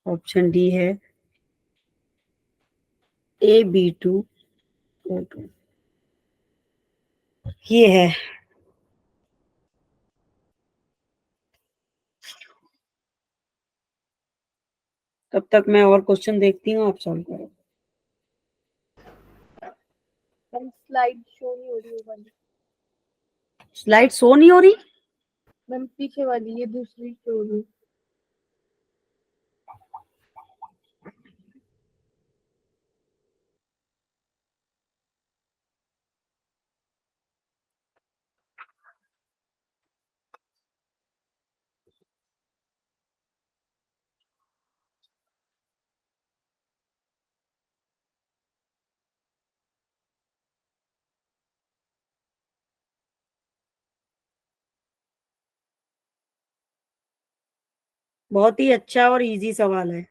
ऑप्शन डी है AB2O2. ये है. तब तक मैं और क्वेश्चन देखती हूँ, आप सॉल्व करो. स्लाइड शो नहीं हो रही है वाली. स्लाइड शो नहीं हो रही. मैम पीछे वाली, ये दूसरी शो हो रही. बहुत ही अच्छा और इजी सवाल है.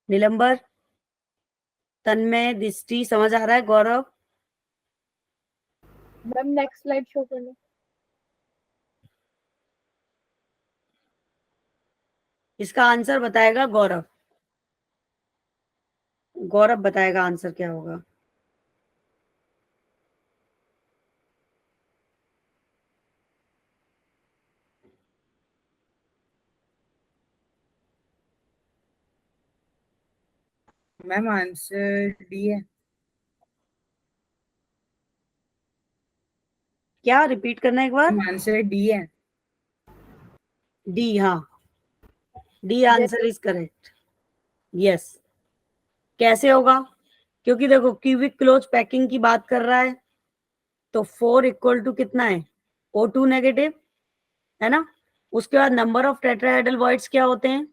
नीलंबर, तन्मय, दृष्टि समझ आ रहा है. गौरव, मैम नेक्स्ट स्लाइड शो करना. इसका आंसर बताएगा गौरव. गौरव बताएगा आंसर क्या होगा. मैम आंसर डी है. क्या रिपीट करना एक बार. मैम आंसर डी है. डी. हाँ, D answer is correct. Yes. कैसे होगा, क्योंकि देखो क्यूबिक क्लोज पैकिंग की बात कर रहा है, तो 4 इक्वल टू कितना है, O2 नेगेटिव है ना. उसके बाद नंबर ऑफ टेट्राहेड्रल वॉइड्स क्या होते हैं,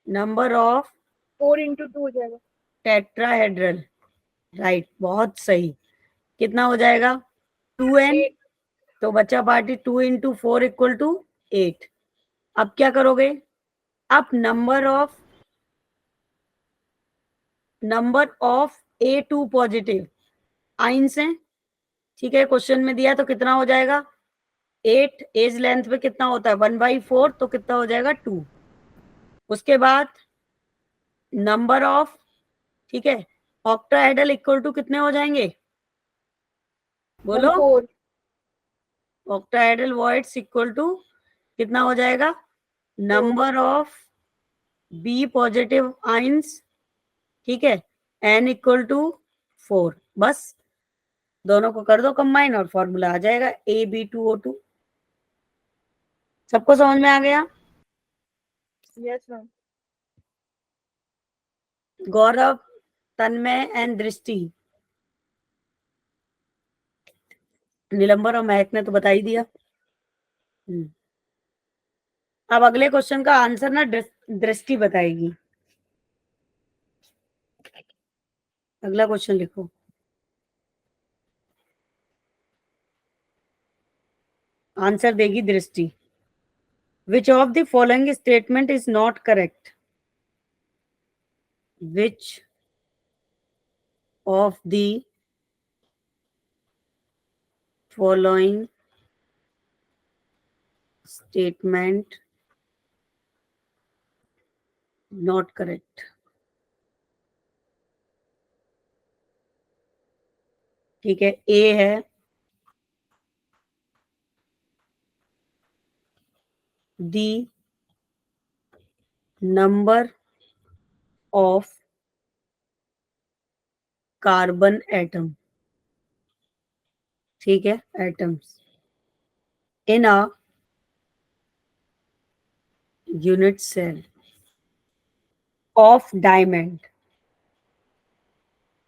नंबर ऑफ 4 into 2 हो जाएगा. टेट्राहेड्रल. राइट, बहुत सही. कितना हो जाएगा, 2n. तो बच्चा पार्टी 2 into 4 इक्वल टू 8. अब क्या करोगे, अब number of A2 positive ions हैं. ठीक है, क्वेश्चन में दिया तो कितना हो जाएगा, 8 एज लेंथ पे कितना होता है 1/4, तो कितना हो जाएगा 2। उसके बाद नंबर ऑफ, ठीक है, ऑक्टाहेड्रल इक्वल टू कितने हो जाएंगे बोलो? 4 ऑक्टाहेड्रल वॉइड्स इक्वल टू कितना हो जाएगा number of B positive ions, ठीक है, n इक्वल टू 4। बस दोनों को कर दो कंबाइन और फॉर्मूला आ जाएगा AB2O2। सबको समझ में आ गया? Yes ma'am. Gaurav, Tanmay and दृष्टि, नीलंबर और महक ने तो बता ही दिया। अब अगले क्वेश्चन का आंसर ना दृष्टि बताएगी। अगला क्वेश्चन लिखो। आंसर देगी Drishti. Which of the following statement is not correct? Which of the following statement not correct? ठीक है, ए है the number of carbon atom, ठीक है, atoms in a unit cell of diamond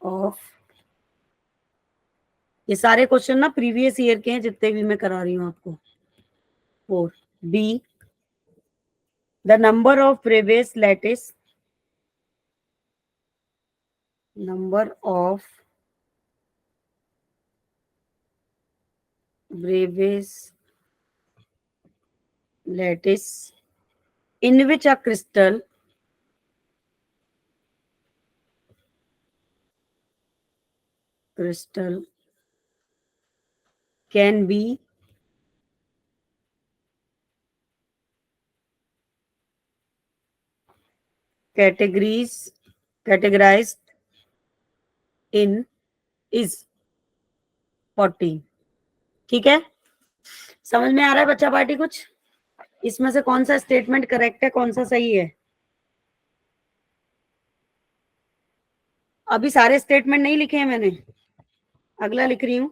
of, ये सारे question ना previous year के हैं जितने भी मैं करा रही हूं आपको। 4 be the number of Bravais lattice, number of Bravais lattice in which a crystal can be categorized in is 14। ठीक है, समझ में आ रहा है बच्चा पार्टी कुछ? इसमें से कौन सा स्टेटमेंट करेक्ट है, कौन सा सही है? अभी सारे स्टेटमेंट नहीं लिखे हैं मैंने, अगला लिख रही हूं।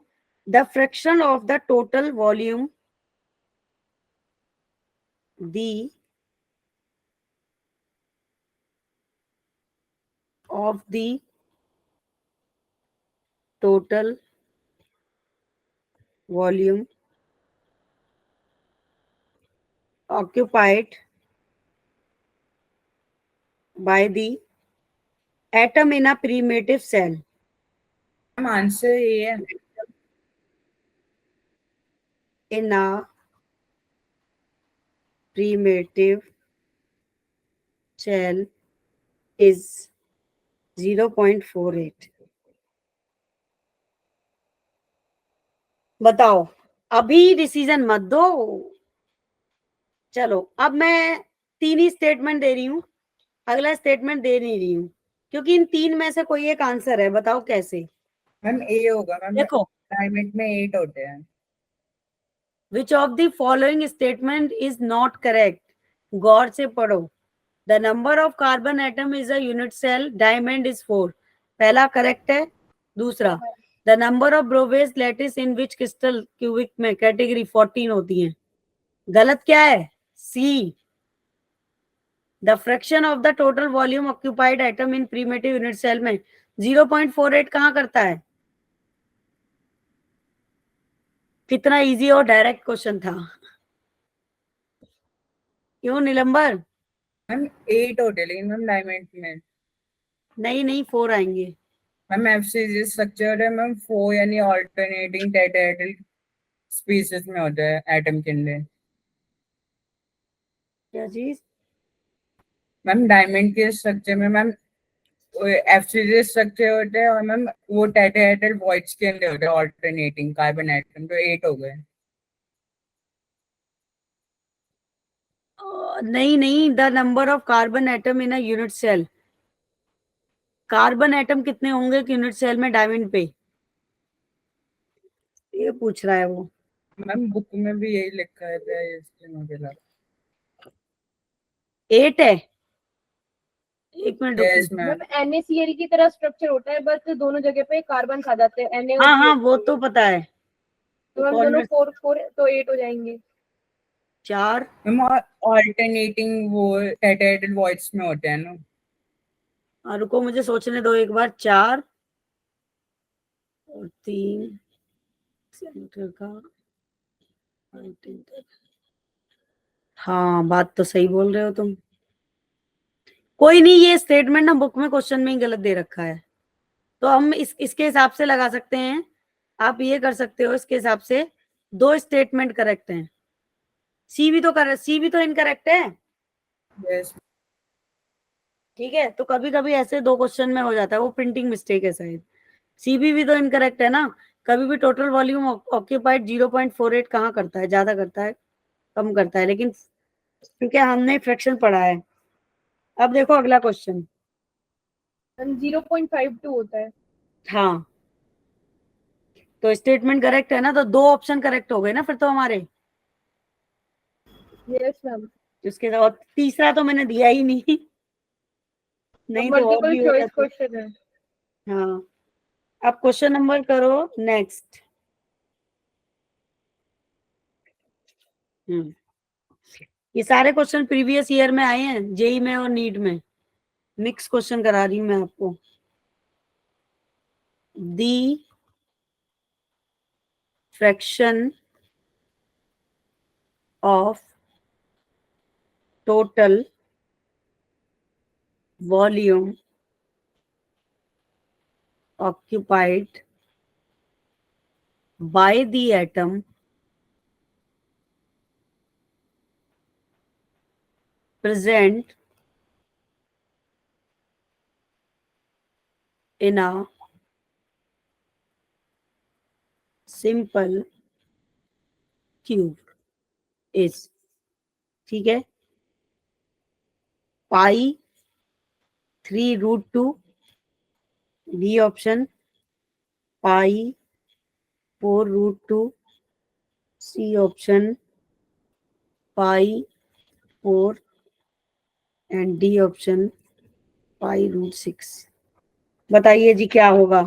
The fraction of the total volume, the of the total volume occupied by the atom in a primitive cell, answer ये है। in a primitive cell is 0.48। बताओ, अभी डिसीजन मत दो। चलो अब मैं 3 ही स्टेटमेंट दे रही हूं, अगला स्टेटमेंट दे नहीं रही हूं, क्योंकि इन 3 में से कोई एक आंसर है। बताओ कैसे? मैम ए होगा मैम, देखो, डायमंड में 8 होते हैं। Which of the following statement is not correct? गौर से पढ़ो। The number of carbon atom is a unit cell, diamond is 4। पहला करेक्ट है। दूसरा, the number of Bravais lattice in which crystal cubic में कैटेगरी 14 होती है। गलत क्या है? C. The fraction of the total volume occupied atom in primitive unit cell में 0.48 कहां करता है? कितना इजी और डायरेक्ट क्वेश्चन था। क्यों निलंबर? मैम 8 होते हैं, लेकिन मैम डायमंड में नहीं नहीं, 4 आएंगे। मैम एफसीजी स्ट्रक्चर है मैम 4, यानी ऑल्टरनेटिंग टेट्राहेड्रल स्पीसीज में होता है एटम के अंदर। क्या चीज? मैम डायमंड के स्ट्रक्चर में मैम एफसीजी स्ट्रक्चर होते हैं, और मैम वो टेट्राहेड्रल वॉइड्स के अंदर होता है ऑल्टरनेटिंग कार्बन एटम, तो 8 हो गए। नहीं नहीं, the number of carbon atom in a unit cell. Carbon atom कितने होंगे यूनिट सेल में डायमंड पे, ये पूछ रहा है वो। मैम बुक में भी यही लिखा है था, इसलिए मुझे लगा। 8 है। एक मिनट रुको। Yes ma'am. मैम NaCl की तरह स्ट्रक्चर होता है, बस दोनों जगह पे कार्बन खा जाते हैं, Na और हाँ हाँ, वो CO। तो पता है। तो हम दोनों कौन 4 4 तो 8 हो जाएंगे। 4। मैम ऑल्टरनेटिंग वो टेट्राहेड्रल वॉइड्स में होते हैं ना। रुको मुझे सोचने दो एक बार। 4 और 3 सेंटर का। हाँ, बात तो सही बोल रहे हो तुम। कोई नहीं, ये स्टेटमेंट ना बुक में क्वेश्चन में ही गलत दे रखा है, तो हम इसके हिसाब से लगा सकते हैं। आप ये कर सकते हो इसके हिसाब से। 2 स्टेटमेंट करेक्ट हैं। सी भी तो इनकरेक्ट है। यस। ठीक है, तो कभी कभी ऐसे 2 क्वेश्चन में हो जाता है, वो प्रिंटिंग मिस्टेक है शायद। सीबी भी तो इनकरेक्ट है ना। कभी भी टोटल वॉल्यूम ऑक्यूपाइड 0.48 कहाँ करता है, ज्यादा करता है, कम करता है, लेकिन क्योंकि हमने फ्रैक्शन पढ़ा है। अब देखो अगला क्वेश्चन। 0.52 होता है। हाँ, तो स्टेटमेंट करेक्ट है ना, तो 2 ऑप्शन करेक्ट हो गए ना फिर तो हमारे। Yes ma'am. उसके बाद तीसरा तो मैंने दिया ही नहीं, नहीं तो और मल्टीपल भी हो चॉइस जाते। क्वेश्चन है। हाँ, अब क्वेश्चन नंबर करो नेक्स्ट। हम्म ये सारे क्वेश्चन प्रीवियस ईयर में आए हैं, जेई में और नीट में। मिक्स क्वेश्चन करा रही हूँ मैं आपको। The fraction of total volume occupied by the atom present in a simple cube is, ठीक है, pi 3√2, B option, pi 4√2, C option, pi 4, and D option पाई√6। बताइए जी क्या होगा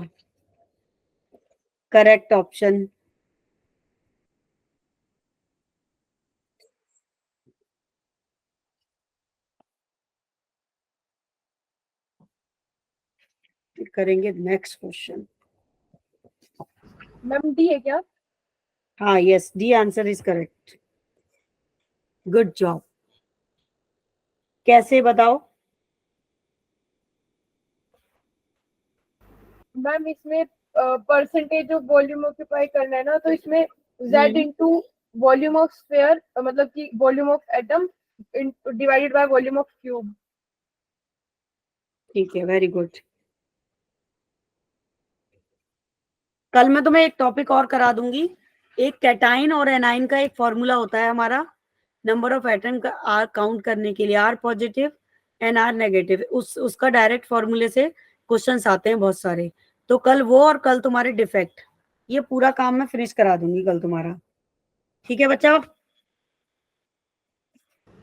करेक्ट ऑप्शन। करेंगे नेक्स्ट क्वेश्चन। मैम डी है क्या? हाँ, yes, D answer is correct. Good job. कैसे बताओ। मैम इसमें परसेंटेज ऑफ वॉल्यूम ऑक्यूपाई करना है ना, तो इसमें Z into volume of sphere, मतलब कि volume of atom divided by volume of cube. ठीक है, वेरी गुड। कल मैं तुम्हें एक टॉपिक और करा दूंगी। एक कैटाइन और एनाइन का एक फॉर्मूला होता है हमारा, नंबर ऑफ एटम का आर काउंट करने के लिए, R positive and R negative. उसका डायरेक्ट फॉर्मूले से क्वेश्चंस आते हैं बहुत सारे। तो कल वो, और कल तुम्हारे डिफेक्ट, ये पूरा काम मैं फिनिश करा दूंगी कल तुम्हारा। ठीक है बच्चा।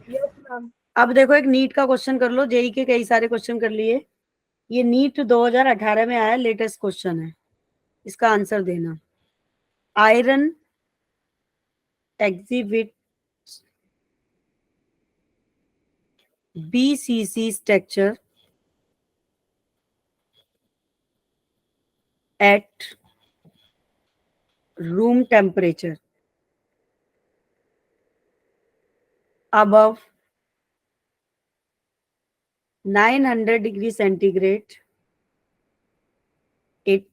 Yes ma'am. अब देखो एक नीट का क्वेश्चन कर लो, जेई के कई सारे क्वेश्चन कर लिए। ये नीट 2018 में आया, लेटेस्ट क्वेश्चन है, इसका आंसर देना। Iron exhibit BCC structure at room temperature above 900 degree centigrade. It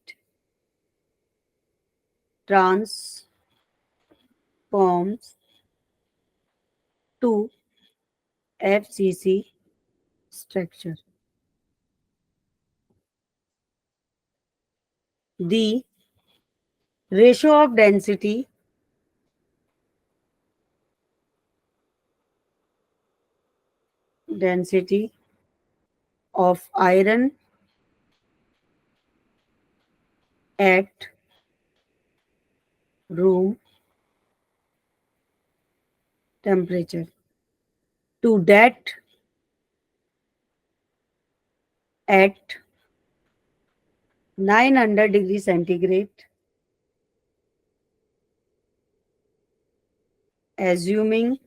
transforms to FCC structure. The ratio of density density of iron at room temperature to that at 900 degrees centigrade, assuming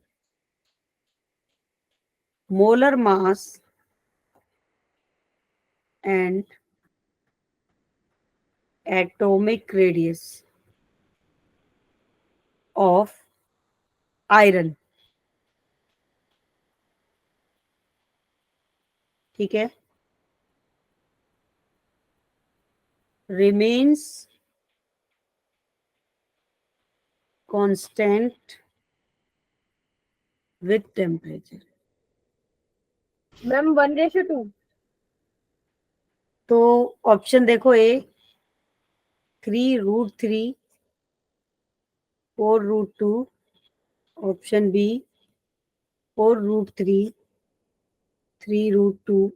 molar mass and atomic radius of iron. ठीक है, remains constant with temperature. Ma'am 1:2. तो option देखो, A 3√3, 4√2, option B 4√3, 3√2,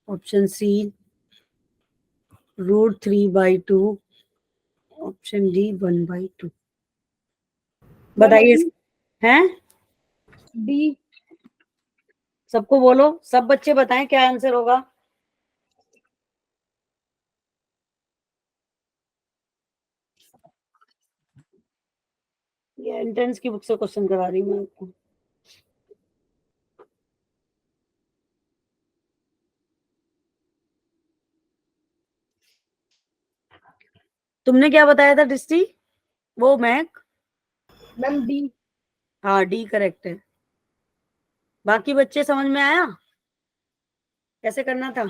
option C √3/2, option D 1/2। बताइए हैं, D. सबको बोलो, सब बच्चे बताएं क्या आंसर होगा। ये एंट्रेंस की बुक से क्वेश्चन करा रही हूँ मैं आपको। तुमने क्या बताया था दृष्टि, वो मैक? Ma'am D. हाँ, डी करेक्ट है। बाकी बच्चे समझ में आया कैसे करना था?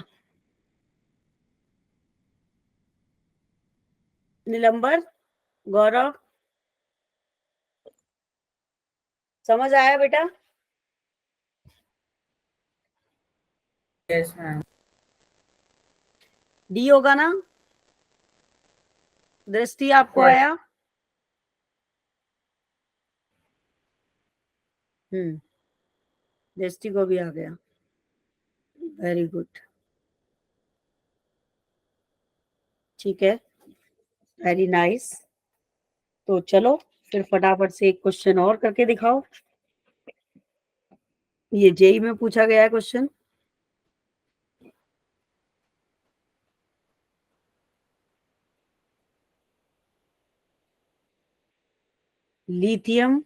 नीलंबर, गौरव, समझ आया बेटा? Yes ma'am. डी होगा ना? दृष्टि आपको Yes. आया? दृष्टि को भी आ गया, वेरी गुड। ठीक है, वेरी नाइस। तो चलो फिर फटाफट से एक क्वेश्चन और करके दिखाओ। ये जेई में पूछा गया है question. lithium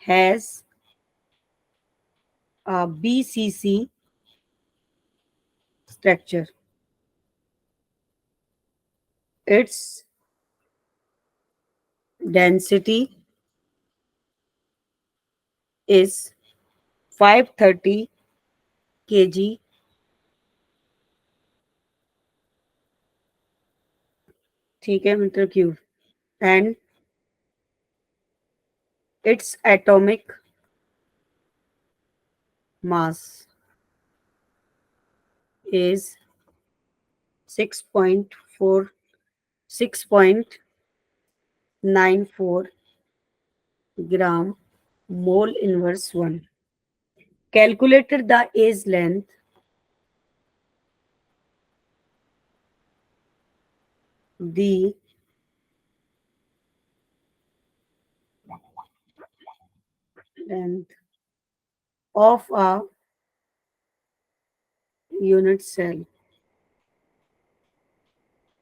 has a BCC structure. Its density is 530 kg ठीक है metre cube, and its atomic mass is 6.94 gram mole inverse 1. Calculated the age length the length of a unit cell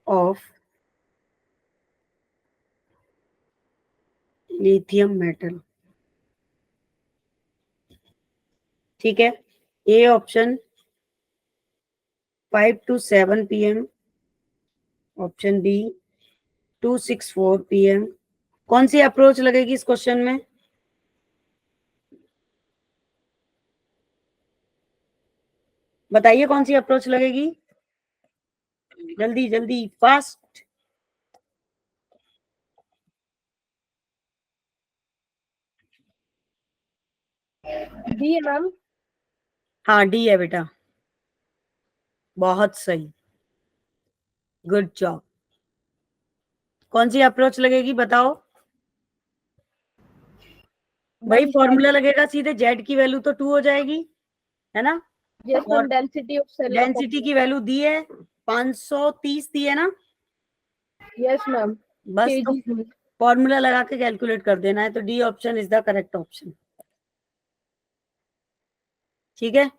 of lithium metal. ठीक है, A option 5 to 7 PM, option B 264 PM। कौन सी approach लगेगी इस question में? बताइए कौन सी approach लगेगी, जल्दी जल्दी, फास्ट। डी है मैम। हाँ, डी है बेटा, बहुत सही, गुड जॉब। कौन सी अप्रोच लगेगी बताओ? वही Ma'am, फॉर्मूला लगेगा, सीधे जेड की वैल्यू तो 2 हो जाएगी, है ना। yes और ma'am, density of cell of density की वैल्यू दी है 530 दी है ना, yes ma'am, बस तो kgs में। फॉर्मूला लगा के कैलकुलेट कर देना है। तो D option is the correct option. ठीक है,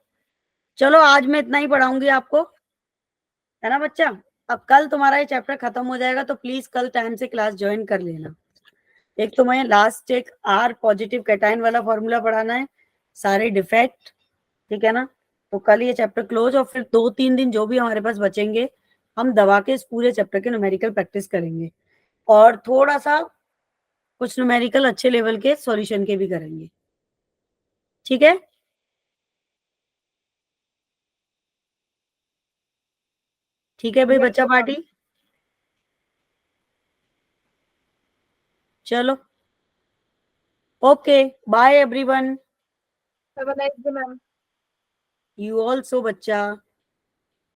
चलो आज मैं इतना ही पढ़ाऊंगी आपको, है ना बच्चा। अब कल तुम्हारा ये चैप्टर खत्म हो जाएगा, तो प्लीज कल टाइम से क्लास ज्वाइन कर लेना। एक तो मैं लास्ट एक आर पॉजिटिव कैटाइन वाला फॉर्मूला पढ़ाना है, सारे डिफेक्ट, ठीक है ना। तो कल ये चैप्टर क्लोज, और फिर 2-3 दिन जो भी हमारे पास बचेंगे, हम दबा के इस पूरे चैप्टर के न्यूमेरिकल प्रैक्टिस करेंगे, और थोड़ा सा कुछ न्यूमेरिकल अच्छे लेवल के सॉल्यूशन के भी करेंगे। ठीक है, ठीक है भाई Yes बच्चा ma'am, पार्टी। चलो, okay, bye everyone. have a nice day ma'am। You also बच्चा।